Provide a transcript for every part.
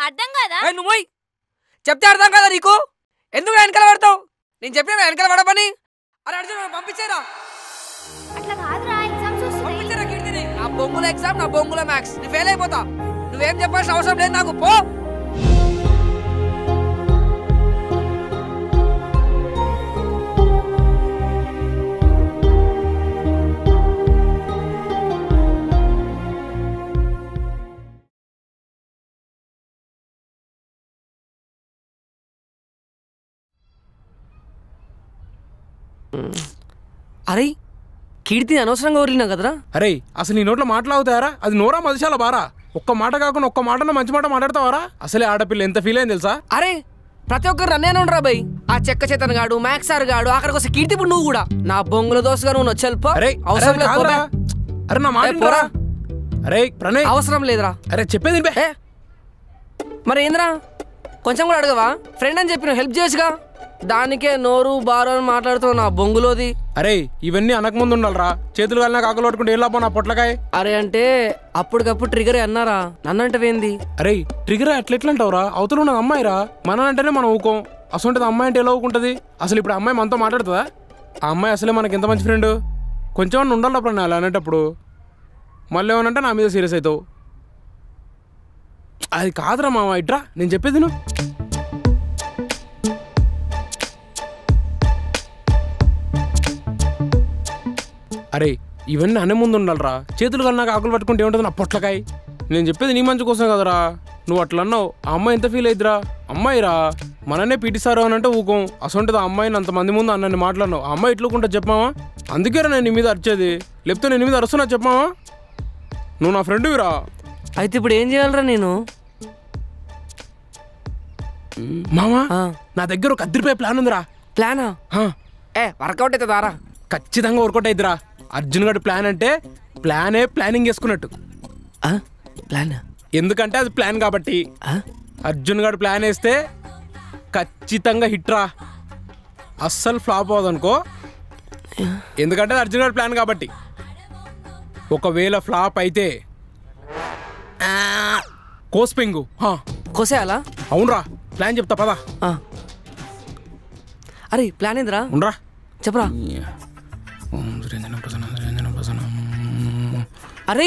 అర్థం కాదా? నువ్వు చెప్తే అర్థం కదా నీకు? ఎందుకు వెనకాల పడతావు? నేను చెప్పిన వెనకాల పడపని. అరే అర్జున్ పంపించారా? అట్లా కాదురా, ఎగ్జామ్స్ వస్తున్నాయి. పంపించారా కీర్తిని? నా బొంగుల ఎగ్జామ్, నా బొంగుల మ్యాథ్స్. నీ ఫెయిల్ అయిపోతా. నువ్వేం చెప్పాల్సిన అవసరం లేదు నాకు. పో. అరే కీర్తి అనవసరంగా వదిలినా కదరా. అరే అసలు నీ నోట్లో మాట్లాడుతారా? అది నోరా మదిశాల బారా? ఒక్క మాట కాకుండా ఒక్క మాట మంచి మాట మాట్లాడతావారా? అసలే ఆడపిల్ల ఎంత ఫీల్ అయింది తెలుసా? అరే ప్రతి ఒక్కరు రన్నే ఉండరా బై. ఆ చెక్క చేతన్ గాడు, మ్యాక్స్ సార్ గాడు, అక్కడికి వస్తే కీర్తి ఇప్పుడు నువ్వు కూడా నా బొంగుల దోస్తగా నువ్వు వచ్చేల్పో. అవసరం లేదు. అరే నా మాట పోరా. అరే ప్రణయ్ అవసరం లేదురా. అరే చెప్పేది మరి ఏంద్రా కొంచెం కూడా అడగవా? ఫ్రెండ్ అని చెప్పి హెల్ప్ చేయొచ్చుగా. దానికే నోరు బారు అని మాట్లాడుతున్నావు నా బొంగులోది. అరే ఇవన్నీ అనకముందు ఉండాలరా. చేతులు కాలినా కాకలు పట్టుకుంటే ఏం లాభం నా పొట్లకాయ? అరే అంటే అప్పటికప్పుడు ట్రిగర్ అన్నారా, నన్నంటవేంది? అరే ట్రిగర్ ఎట్లా అంటావురా? అవతల ఉన్నది అమ్మాయిరా. మన అంటేనే మనం ఊకోం. అసలు అమ్మాయి అంటే ఎలా ఊకుంటది? అసలు ఇప్పుడు అమ్మాయి మనతో మాట్లాడుతుందా? ఆ అమ్మాయి అసలే మనకి ఎంత మంచి ఫ్రెండ్. కొంచెం ఉండాలి అప్పుడు అలా అనేటప్పుడు. మళ్ళీ ఏమనంటే నా మీద సీరియస్ అవుతావు. అది కాదురా మామ, ఇట్రా నేను చెప్పేది నువ్వు. అరే ఇవన్నీ అనే ముందు ఉండాలరా. చేతులు కన్నా ఆకులు పట్టుకుంటే ఏముంటుంది నా పొట్లకాయ? నేను చెప్పేది నీ మంచి కోసం కదరా. నువ్వు అట్లా అన్నావు. ఆ అమ్మాయి ఎంత ఫీల్ అయిద్దిరా? అమ్మాయిరా, మననే పీటిస్తారు అని అంటే ఊకోం. అసలు ఆ అమ్మాయిని అంతమంది ముందు అన్నని మాట్లాడినావు. ఆ అమ్మాయి ఇట్లుకుంటా చెప్పావా? అందుకేరా నేను నీ మీద అరిచేది. లేకపోతే నేను నీ మీద అరుస్తున్నా చెప్పావా? నువ్వు నా ఫ్రెండ్విరా. అయితే ఇప్పుడు ఏం చేయాలరా నేను? మామా నా దగ్గర ఒక అద్దరిపోయే ప్లాన్ ఉందిరా. ప్లానా? వర్కౌట్ అవుతుందా రా? ఖచ్చితంగా వర్కౌట్ అయిద్దిరా. అర్జున్ గారి ప్లాన్ అంటే ప్లానే ప్లానింగ్ చేసుకున్నట్టు. ప్లాన్ ఎందుకంటే అది ప్లాన్ కాబట్టి. అర్జున్ గారు ప్లాన్ వేస్తే ఖచ్చితంగా హిట్ రా. అస్సలు ఫ్లాప్ అవ్వదనుకో. ఎందుకంటే అర్జున్ గారి ప్లాన్ కాబట్టి. ఒకవేళ ఫ్లాప్ అయితే కోస్పెంగు కోసేయాలా? అవునరా. ప్లాన్ చెప్తా పదా. అరే ప్లాన్ ఏందిరా? ఉండరా చెప్పరా. అరే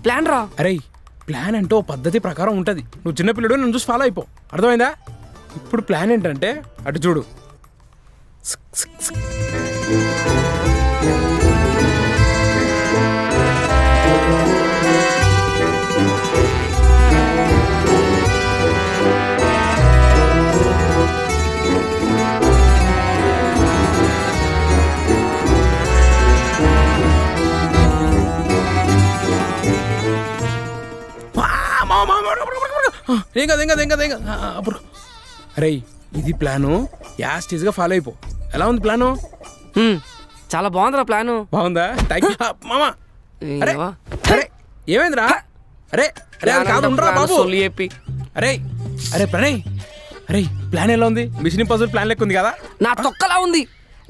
ప్లాన్ రా. అరే ప్లాన్ అంటే ఓ పద్ధతి ప్రకారం ఉంటుంది. నువ్వు చిన్నపిల్లడు నన్ను చూసి ఫాలో అయిపో. అర్థమైందా? ఇప్పుడు ప్లాన్ ఏంటంటే అటు చూడు. అరే ఇది ప్లాను. యాస్టీజ్గా ఫాలో అయిపో. ఎలా ఉంది ప్లాను? చాలా బాగుందిరా ప్లాను. బాగుందా? మామా అరే అరే ఏమైందిరా? అరే అరే కాదు బాబు చెప్పి. అరే అరే ప్రణయ్, అరే ప్లాన్ ఎలా ఉంది? మిషన్ ఇంపాసిబుల్ ప్లాన్ లెక్క ఉంది కదా? నా తొక్కలా ఉంది.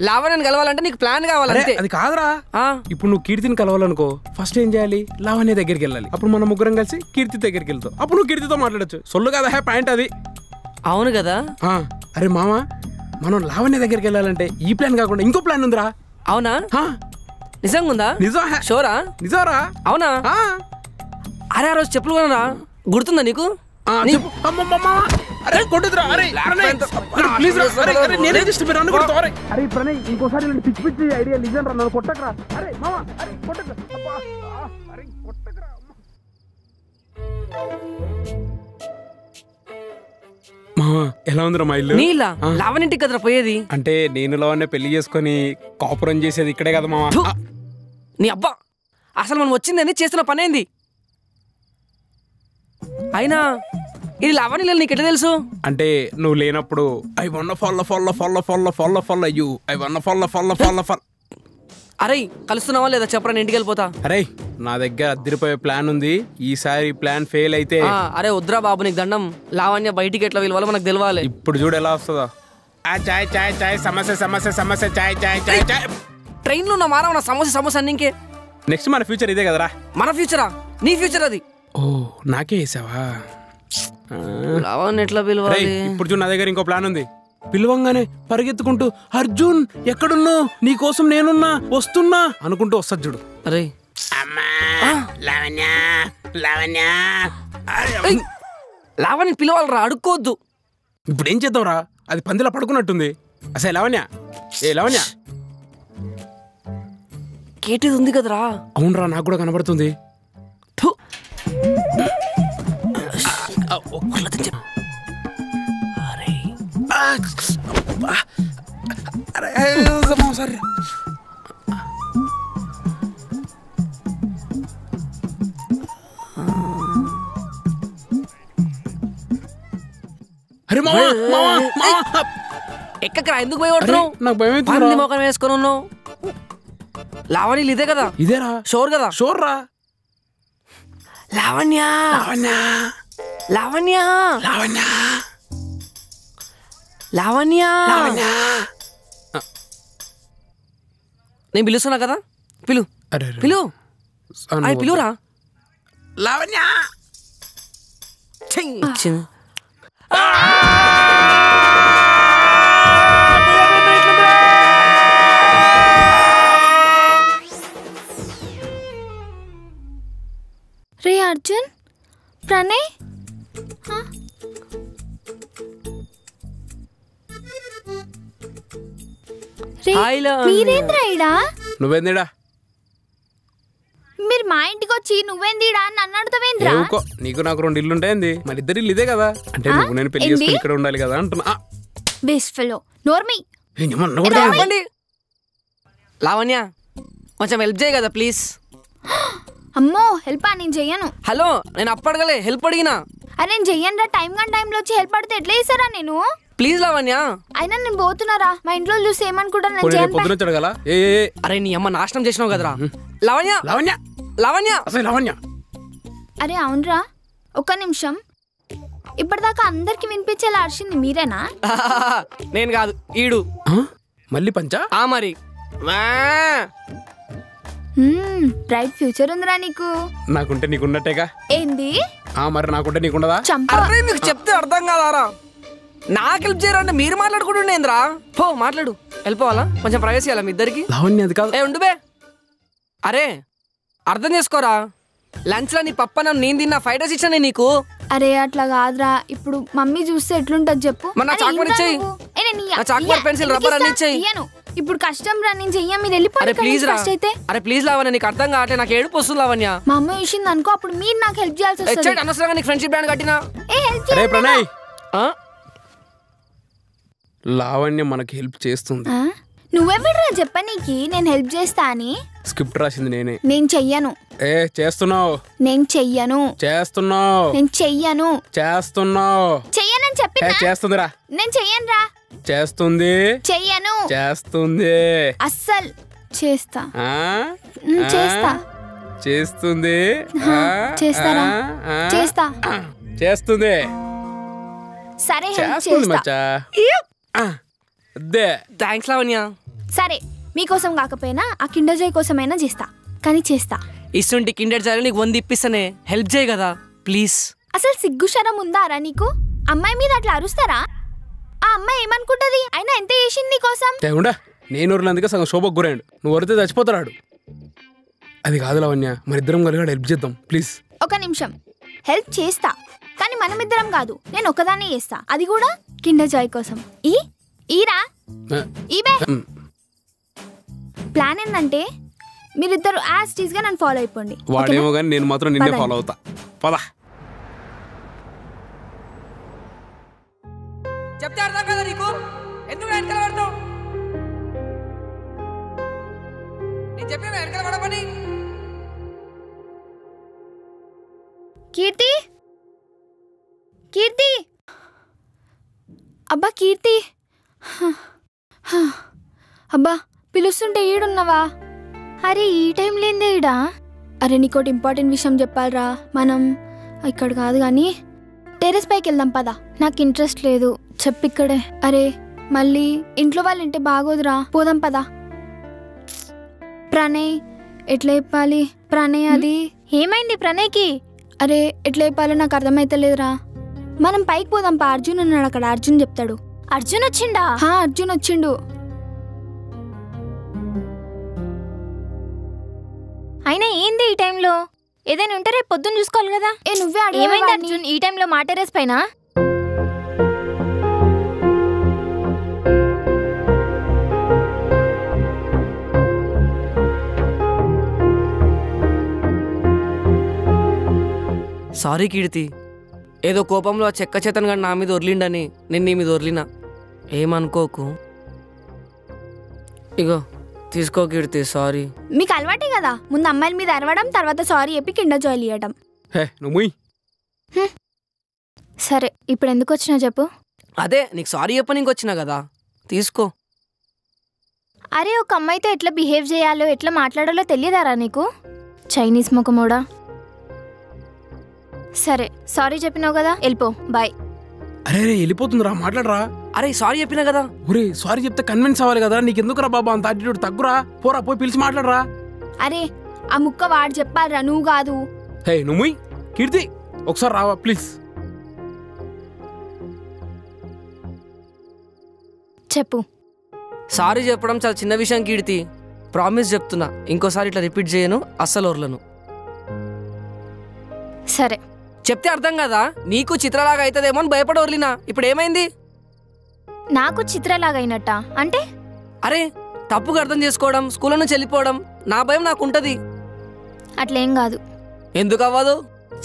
లావణ్యని కలవాలంటే నీకు ప్లాన్ కావాలంటే. అది కాదురా. ఇప్పుడు నువ్వు కీర్తిని కలవాలనుకో, ఫస్ట్ ఏం చేయాలి? లావణ్య దగ్గరికి వెళ్ళాలి. అప్పుడు మనం ముగ్గురం కలిసి కీర్తి దగ్గరికి వెళ్తాం. అప్పుడు నువ్వు కీర్తితో మాట్లాడచ్చు. సొల్లు కదా పాయింట్ అది. అవును కదా. అరే మామ, మనం లావణ్య దగ్గరికి వెళ్ళాలంటే ఈ ప్లాన్ కాకుండా ఇంకో ప్లాన్ ఉందిరా. అవునా? నిజంగా ఉందా? నిజం. షోరా? నిజంరా. అవునా? అరే ఆ రోజు చెప్పులు కొనరా, గుర్తుందా నీకు? అరే కొట్టుదురా. అరే ప్లీజ్ రా. అరే నేనే జస్ట్ మీరు అన్న కొడతావు. అరే అరే ప్రణయ్ ఇంకోసారి పిచ్చి పిచ్చి ఐడియా నిజం రా. నన్ను కొట్టకరా. అరే మామ అరే కొట్టకరా. అరే కొట్టకరా. మామ ఎలా ఉందిరా మా ఇల్లు? నీలా లావణ్యంటికి కదరా పోయేది. అంటే నేను లావణ్య పెళ్లి చేసుకుని కాపురం చేసేది ఇక్కడే కదా మామ. నీ అబ్బా, అసలు మనం వచ్చిందని చేస్తున్న పని ఏంది? అయినా ఇది లావణ్య నీకు ఎట్లా తెలుసు? అంటే నువ్వు లేనప్పుడు ఐ వన్న follow follow follow follow follow follow you I వన్న ఫాలో ఫాలో ఫాలో ఫాలో. అరే కలుస్తున్నావా లేదా చెప్పరా, నేను ఇంటికి వెళ్ళిపోతా. అరే నా దగ్గర అద్దరిపోయే ప్లాన్ ఉంది. ఈసారి ప్లాన్ ఫెయిల్ అయితే అరే వద్దురా బాబు, నీకు దండం. లావణ్య బయటికి ఎట్లా వెళ్ళాలో మనకు తెలియాలి. ఇప్పుడు చూడు ఎలా వస్తుందో. చాయ్ చాయ్ చాయ్ సమస్య సమస్య సమస్య చాయ్ చాయ్ చాయ్ చాయ్. ట్రైన్లో ఉన్న మారవ సమోసా సమోసా అన్ని ఇంకే నెక్స్ట్ మన ఫ్యూచర్ ఇదే కదరా. మన ఫ్యూచరా? నీ ఫ్యూచర్ అది. ఓ నాకే వేసావా? లావణ్య ఎట్లా పిలవాలి? ఇప్పుడు చూడు, నా దగ్గర ఇంకో ప్లాన్ ఉంది. పిలవంగానే పరిగెత్తుకుంటూ అర్జున్ ఎక్కడున్నావు, నీకోసం నేనున్నా, వస్తున్నా అనుకుంటూ వస్తాడు చూడు. అరే లావణ్య పిలవాలరా, అడుక్కోవద్దు. ఇప్పుడు ఏం చేద్దాంరా? అది పందిలా పడుకున్నట్టుంది. అసలు లావణ్య, ఏ లావణ్య, కేటీది ఉంది కదరా. అవునరా, నాకు కూడా కనబడుతుంది. అరే ఎక్కకరా, ఎందుకు పోయి కొడుతున్నావు? నాకు భయం పంది మొఖం వేసుకొని ఉన్నావు. లావణ్యలు ఇదే కదా? ఇదేరా. షోర్ కదా? షోర్ రా. లావణ్య లావణ్య లావణ్య లావణ్య లావణ్య లావణ్య. నేను పిలుస్తున్నా కదా, పిలు అరే పిలు. అది పిలువురా. లావణ్య ఇచ్చింది. రే అర్జున్, ప్రణయ్, మీరేంద్రా ఇడా? నువ్వేందిడా? మీరు మా ఇంటికి వచ్చి నువ్వేందిడా అని నన్ను అడుగుతావేంద్రా? నీకు నాకు 2 ఇల్లు ఉంటాయింది, మరి 2 ఇల్లు ఇదే కదా. అంటే నువ్వు నేను పెళ్లి చేసుకుని ఇక్కడ ఉండాలి కదా అంటున్నా. బెస్ట్ ఫెలో నోర్మి. లావణ్య కొంచెం హెల్ప్ చేయ కదా ప్లీజ్. అమ్మో హెల్ప్ నేను చెయ్యను. హలో, నేను అప్పడగలే, హెల్ప్ అడిగినా. అరే నేను చెయ్యను రా. టైంలో వచ్చి హెల్ప్ అడితే ఎట్లా చేస్తారా నేను? ప్లీజ్ లావణ్య. అయినా నేను పోతున్నారా, మా ఇంట్లో చూసి ఏమనుకుంటాను. అరే నీ అమ్మ నాశనం చేసినావు కదరా. లావణ్య లావణ్య లావణ్య లావణ్య. అరే అవునరా, ఒక్క నిమిషం. ఇప్పటిదాకా అందరికి వినిపించేలా అరిచింది మీరేనా? నేను కాదు, ఈడు. మళ్ళీ పంచా? మరి బ్రైట్ ఫ్యూచర్ ఉందిరా నీకు. నాకుంటే నీకున్నట్టేగా. ఏంది? మరి నాకుంటే నీకుండదా? అరే మీకు చెప్తే అర్థం కాదారా? నాకు హెల్ప్ చేయరంటే మీరు మాట్లాడుకుంటుండేంద్రా. పో మాట్లాడు. వెళ్ళిపోవాలా? కొంచెం ప్రైవసీ ఇవ్వాలా మీ ఇద్దరికి? లావణ్య అది కాదు. ఉండు బే. అరే అర్థం చేసుకోరా. లంచ్ లో నీ పప్పన నేను తిన్నా, ఫ్రైడ్ రైస్ ఇచ్చానే నీకు. అరే అట్లా కాదురా, ఇప్పుడు మమ్మీ చూస్తే ఎట్లుంటది చెప్పు. పెన్సిల్ రబ్బర్ అన్ని ఇచ్చేయి. ఇప్పుడు కష్టం రా, నేను చెయ్య, మీరు వెళ్ళిపోయి ప్లీజ్ రా. అరే ప్లీజ్ లావణ్య, నీకు అర్థం కావట్లే, నాకు ఏడుపు వస్తుంది లావణ్య. మా అమ్మ చూసింది అనుకో, అప్పుడు మీరు నాకు హెల్ప్ చేయాల్సి వస్తుంది. అనవసరంగా నీకు ఫ్రెండ్షిప్ బ్యాండ్ కట్టినా. ప్రణయ్, లావణ్య మనకి హెల్ప్ చేస్తుంది. నువ్వెవడరా చెప్పనీకి నేను హెల్ప్ చేస్తా అని? స్క్రిప్ట్ రాసింది నేనే. నేను చెయ్యను. చేస్తున్నావు. నేను చెయ్యను. చేస్తున్నావు. నేను చెయ్యను. చేస్తున్నావు. చెయ్యనని చెప్పినా. చేస్తుందిరా. నేను చెయ్యను రా. చేస్తుంది. చెయ్యను. చేస్తుంది. అస్సలు చేస్తా. చేస్తా. చేస్తుంది. చేస్తారా? చేస్తా. చేస్తుంది. సరే హెల్ప్ చేస్తా. థాంక్స్ లావణ్య. సరే మీకోసం కాకపోయినా ఆ కిండర్ జాయ్ కోసమైనా చేస్తా, కానీ చేస్తా. ఇస్తుంటి కిండర్ జాయ్ నీకు 100 ఇప్పిస్తానే, హెల్ప్ చేయి కదా ప్లీజ్. అసలు సిగ్గుశరం ఉందారా నీకు? అమ్మాయి మీద అట్లా అరుస్తారా? ఆ అమ్మాయి ఏమనుకుంటది? అయినా ఎంత చేసింది నీకోసం? నేను ఊర్లందుకే సగం శోభకు గురాడు, నువ్వు వరితే చచ్చిపోతాడు. అది కాదు లావణ్య, మరిద్దరం కలిగాడు హెల్ప్ చేద్దాం ప్లీజ్. ఒక నిమిషం, హెల్ప్ చేస్తా కానీ మనమిద్దరం కాదు, నేను ఒకదాన్నే చేస్తా, అది కూడా కిండర్ జాయ్ కోసం. ఈరా ఈబే. ప్లాన్ ఏంటంటే మీరిద్దరు యాజ్ టీజ్ గా నన్ను ఫాలో అయిపోండి. వాడేమో కానీ నేను మాత్రం నిన్నే ఫాలో అవుతా. పదా చెప్తే అర్థం కదా నీకు? ఎందుకు వెనకాల పడతావు? నేను చెప్పిన వెనకాల పడమని. కీర్తి, కీర్తి, అబ్బా కీర్తి, అబ్బా పిలుస్తుంటే ఈడున్నావా? అరే ఈ టైం లేదే ఈడా. అరే నీకోటి ఇంపార్టెంట్ విషయం చెప్పాలరా. మనం ఇక్కడ కాదు కానీ టెర్రస్ పైకి వెళ్దాం పదా. నాకు ఇంట్రెస్ట్ లేదు, చెప్పిక్కడే. అరే మళ్ళీ ఇంట్లో వాళ్ళు ఇంటే బాగోదురా, పోదాం పదా. ప్రణయ్ ఎట్లా చెప్పాలి ప్రణయ్ అది ఏమైంది ప్రణయ్కి? అరే ఎట్లా చెప్పాలో నాకు అర్థమైతలేదురా. మనం పైకి పోదాం పా, అర్జున్ ఉన్నాడు అక్కడ, అర్జున్ చెప్తాడు. అర్జున్ వచ్చిండా? అర్జున్ వచ్చిండు. అయినా ఏంది ఈ టైంలో? ఏదైనా ఉంటే రేపు పొద్దున్న చూసుకోవాలి కదా. నువ్వే ఏమైంది అర్జున్ ఈ టైంలో మా టెర్రస్ పైన? సారీ కీర్తి, ఏదో కోపంలో ఆ చెక్క చేతన్ గారు నా మీద వదిలిండని నేను నీ మీద వదిలినా. ఏమనుకోకు. ఇగో తీసుకో కీర్తి, సారీ. మీకు అలవాటే కదా, ముందు అమ్మాయిల మీద అరవడం, తర్వాత సారీ చెప్పి కిండర్ జాయ్ ఇవ్వడం. నువ్వు సరే ఇప్పుడు ఎందుకు వచ్చినా చెప్పు. అదే నీకు సారీ చెప్పని ఇంకొచ్చినా కదా, తీసుకో. అరే ఒక అమ్మాయితో ఎట్లా బిహేవ్ చేయాలో ఎట్లా మాట్లాడాలో తెలియదారా నీకు? చైనీస్ ముఖమోడా. సరే సారీ చెప్పినావు కదా, వెళ్ళిపో, బాయ్. అరే వెళ్ళిపోతుందిరా, మాట్లాడరా. అరే సారీ చెప్పినా కదా. ఒరే సారీ చెప్తే కన్విన్స్ అవ్వాలి కదా, నీకెందుకురా బాబా అంత యాటిట్యూడ్? తగ్గురా, పోరా, పోయి పిలిచి మాట్లాడరా. అరే ఆ ముక్క వాడు చెప్పాలరా, నువ్వు కాదు. నువ్వు కీర్తి ఒకసారి రావా ప్లీజ్. చెప్పు. సారీ చెప్పడం చాలా చిన్న విషయం కీర్తి, ప్రామిస్ చెప్తున్నా, ఇంకోసారి ఇట్లా రిపీట్ చేయను, అస్సలు ఓర్లను. సరే చెప్తే అర్థం కదా, నీకు చిత్రలాగా అవుతుందేమో అని భయపడి ఓర్లినా. ఇప్పుడు ఏమైంది? నాకు చిత్రలాగా అయినట్ట అంటే? అరే తప్పుగా అర్థం చేసుకోవడం, స్కూల్ నుంచి వెళ్ళిపోవడం, నా భయం నాకుంటది. అట్లేం కాదు. ఎందుకు అవ్వదు?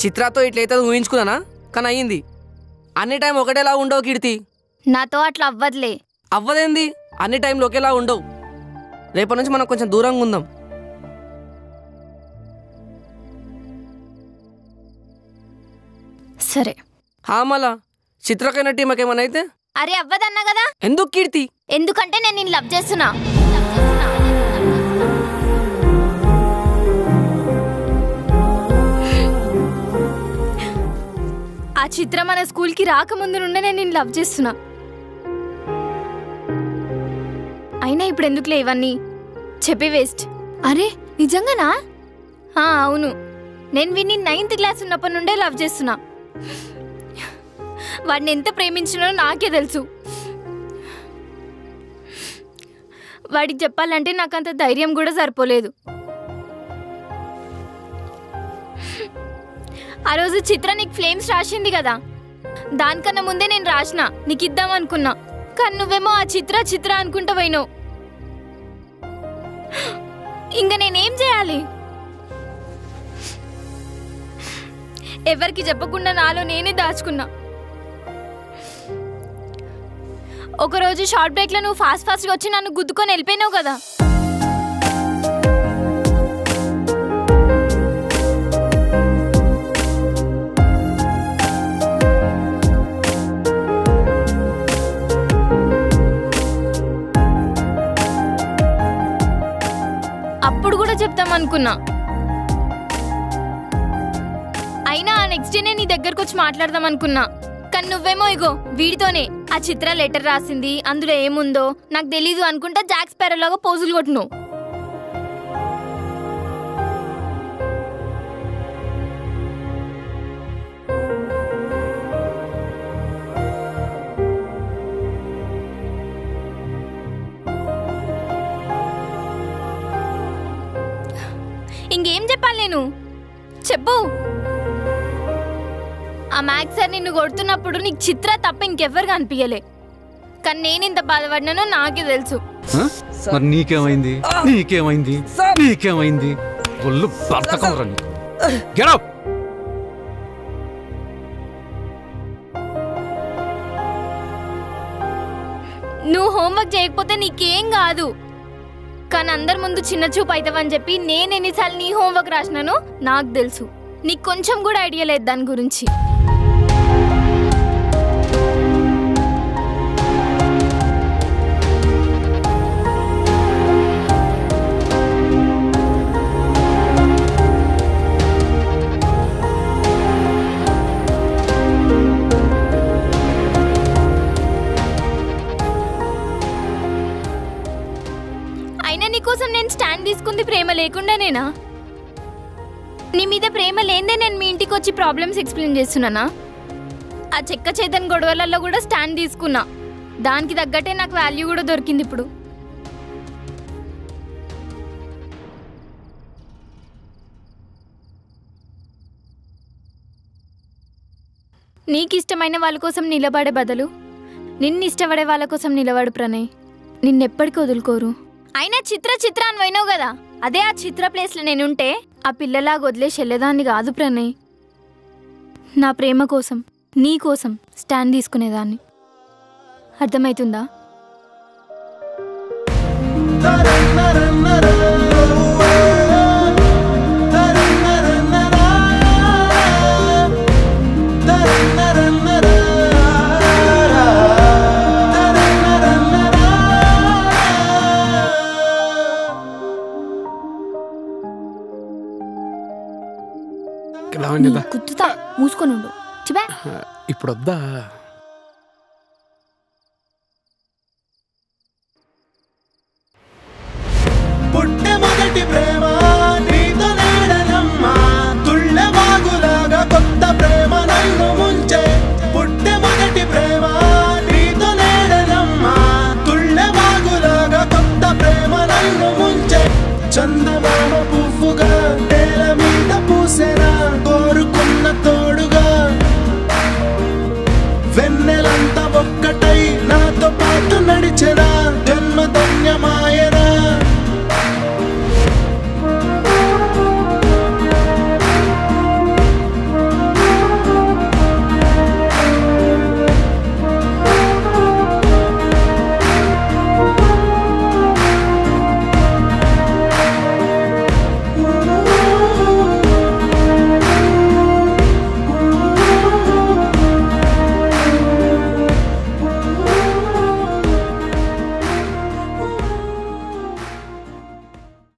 చిత్రతో ఇట్లయితే ఊహించుకున్నానా, కానీ అయ్యింది. అన్ని టైం ఒకటేలా ఉండవు కీర్తి. నాతో అట్లా అవ్వదులే. అవ్వదేంది? అన్ని టైంలో ఒకేలా ఉండవు. రేపటి నుంచి మనం కొంచెం దూరంగా ఉందాం. సరే. మళ్ళా చిత్రకైన టీమకేమన్నా అయితే? అరే అవ్వదన్నా కదా. ఎందుకు కీర్తి? ఎందుకంటే నేను నిన్ను లవ్ చేస్తున్నా. ఆ చిత్ర మన స్కూల్కి రాకముందు నుండే నేను నిన్ను లవ్ చేస్తున్నా. అయినా ఇప్పుడు ఎందుకులే ఇవన్నీ చెప్పి వేస్ట్. అరే నిజంగానా? అవును, నేను విన్ని 9th క్లాస్ ఉన్నప్పటి నుండే లవ్ చేస్తున్నా. వాడిని ఎంత ప్రేమించినో నాకే తెలుసు. వాడికి చెప్పాలంటే నాకంత ధైర్యం కూడా సరిపోలేదు. ఆ రోజు చిత్ర నీకు ఫ్లేమ్స్ రాసింది కదా, దానికన్నా ముందే నేను రాసిన నీకు ఇద్దాం అనుకున్నా. కానీ నువ్వేమో ఆ చిత్ర చిత్ర అనుకుంటా పోయినావు. ఇంకా నేనేం చేయాలి? ఎవరికి చెప్పకుండా నాలో నేనే దాచుకున్నా. ఒకరోజు షార్ట్ బ్రేక్లో నువ్వు ఫాస్ట్గా వచ్చి నన్ను గుద్దుకొని వెళ్ళిపోయినావు కదా. అప్పుడు కూడా చెప్తామనుకున్నా. అయినా ఆ నెక్స్ట్ డే నీ దగ్గరకు వచ్చి మాట్లాడదాం అనుకున్నా. కానీ నువ్వేమో ఇగో వీడితోనే ఆ చిత్ర లెటర్ రాసింది, అందులో ఏముందో నాకు తెలీదు అనుకుంటా జాక్ స్పారోలాగా పోజులు కొట్టును. ఇంకేం చెప్పాలి నేను? చెప్పు. ఆ మ్యాథ్స్ సార్ నిన్ను కొడుతున్నప్పుడు నీకు చిత్ర తప్ప ఇంకెవ్వరు కనిపించలే. కానీ నేను ఇంత బాధపడినానో నాకే తెలుసు. మరి నీకేమైంది? నీకేమైంది? నీకేమైంది? ఒళ్ళు బతకం రండి. Get up. నువ్వు హోంవర్క్ చేయకపోతే నీకేం కాదు. కానీ అందరి ముందు చిన్న చూపు అవుతావని చెప్పి నేను ఎన్నిసార్లు నీ హోంవర్క్ రాసినానో నాకు తెలుసు. నీకు కొంచెం కూడా ఐడియా లేదు దాని గురించి. అయినా నీకోసం నేను స్టాండ్ తీసుకుంది ప్రేమ లేకుండానేనా? నీ మీద ప్రేమ లేదే నేను మీ ఇంటికి వచ్చి ప్రాబ్లమ్స్ ఎక్స్ప్లెయిన్ చేస్తున్నానా? ఆ చెక్క చేతన్ గొడవలలో కూడా స్టాండ్ తీసుకున్నా. దానికి తగ్గట్టే నాకు వాల్యూ కూడా దొరికింది ఇప్పుడు. నీకు ఇష్టమైన వాళ్ళ కోసం నిలబడే బదులు నిన్ను ఇష్టపడే వాళ్ళ కోసం నిలబడు ప్రణయ్. నిన్నెప్పటికీ వదులుకోరు. అయినా చిత్ర అని పోయినావు కదా, అదే ఆ చిత్ర ప్లేస్లో నేనుంటే ఆ పిల్లలాగా వదిలేసి వెళ్ళేదాన్ని కాదు ప్రణయ్. నా ప్రేమ కోసం, నీ కోసం స్టాండ్ తీసుకునేదాన్ని. అర్థమవుతుందా? కుత్తుతా, మూసుకొని ఉండు. ఇప్పుడు వద్దా? పుట్టె మొదటి ప్రేమ నీతో నేడనమ్మా, తుళ్ళె వాగులాగా కొత్త ప్రేమ నన్ను ముంచే. పుట్టె మొదటి ప్రేమ నీతో నేడనమ్మా, తుళ్ళె వాగులాగా కొత్త ప్రేమ నన్ను ముంచే. చందమామ పువ్వుగా